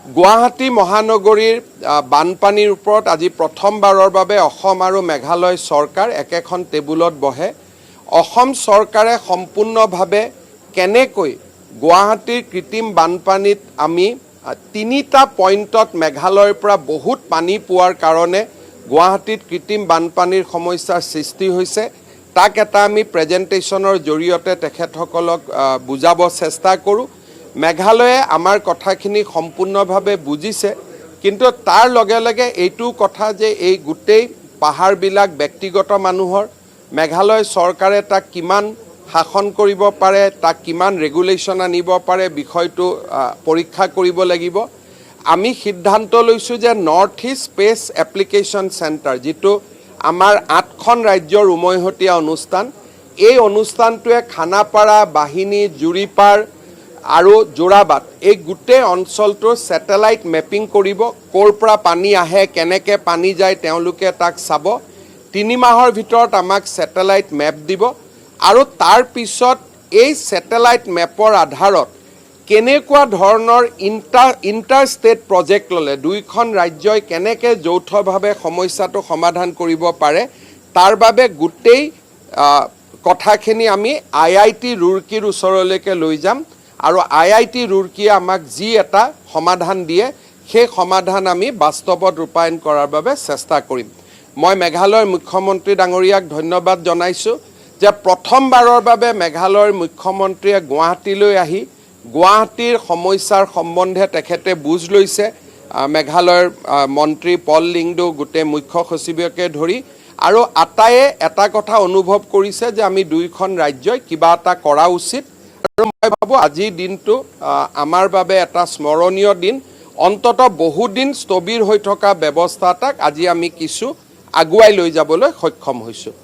গুৱাহাটী মহানগৰীৰ বানপানীৰ ওপৰত আজি প্ৰথমবাৰৰ বাবে অসম আৰু মেঘালয় চৰকাৰ একেখন টেবুলত বহে। অসম চৰকাৰে সম্পূৰ্ণভাৱে কেনেকৈ গুৱাহাটীৰ কৃত্ৰিম বানপানীত আমি তিনিটা পইণ্টত মেঘালয়ৰ পৰা বহুত পানী পোৱাৰ কাৰণে গুৱাহাটীত কৃত্ৰিম বানপানীৰ সমস্যাৰ সৃষ্টি হৈছে, তাক এটা আমি প্ৰেজেণ্টেশ্যনৰ জৰিয়তে তেখেতসকলক বুজাব চেষ্টা কৰোঁ। মেঘালয়ে আমাৰ কথাখিনি সম্পূৰ্ণভাৱে বুজিছে, কিন্তু তাৰ লগে লগে এইটো কথা যে এই গোটেই পাহাৰবিলাক ব্যক্তিগত মানুহৰ, মেঘালয় চৰকাৰে তাক কিমান শাসন কৰিব পাৰে, তাক কিমান ৰেগুলেশ্যন আনিব পাৰে, বিষয়টো পৰীক্ষা কৰিব লাগিব। আমি সিদ্ধান্ত লৈছোঁ যে north east space application centre, যিটো আমাৰ 8খন ৰাজ্যৰ উমৈহতীয়া অনুষ্ঠান, এই অনুষ্ঠানটোৱে খানাপাৰা, বাহিনী, জুৰিপাৰ আৰু যোৰাবাট এই গোটেই অঞ্চলটোৰ ছেটেলাইট মেপিং কৰিব। ক'ৰ পৰা পানী আহে, কেনেকৈ পানী যায়, তেওঁলোকে তাক চাব। 3 মাহৰ ভিতৰত আমাক ছেটেলাইট মেপ দিব আৰু তাৰ পিছত এই ছেটেলাইট মেপৰ আধাৰত কেনেকুৱা ধৰণৰ ইণ্টাৰ ষ্টেট প্ৰজেক্ট ল'লে দুইখন ৰাজ্যই কেনেকৈ যৌথভাৱে সমস্যাটো সমাধান কৰিব পাৰে, তাৰ বাবে গোটেই কথাখিনি আমি IIT ৰুৰকীৰ ওচৰলৈকে লৈ যাম আৰু IIT ৰুৰকীয়ে আমাক যি এটা সমাধান দিয়ে, সেই সমাধান আমি বাস্তৱত ৰূপায়ণ কৰাৰ বাবে চেষ্টা কৰিম। মই মেঘালয়ৰ মুখ্যমন্ত্ৰী ডাঙৰীয়াক ধন্যবাদ জনাইছোঁ যে প্ৰথমবাৰৰ বাবে মেঘালয়ৰ মুখ্যমন্ত্ৰীয়ে গুৱাহাটীলৈ আহি গুৱাহাটীৰ সমস্যাৰ সম্বন্ধে তেখেতে বুজ লৈছে। মেঘালয়ৰ মন্ত্ৰী পল লিংডো, গোটেই মুখ্য সচিবকে ধৰি, আৰু আটায়ে এটা কথা অনুভৱ কৰিছে যে আমি দুইখন ৰাজ্যই কিবা এটা কৰা উচিত। আৰু মই ভাবোঁ আজিৰ দিনটো আমাৰ বাবে এটা স্মৰণীয় দিন। অন্ততঃ বহুদিন স্থবিৰ হৈ থকা ব্যৱস্থা এটাক আজি আমি কিছু আগুৱাই লৈ যাবলৈ সক্ষম হৈছোঁ।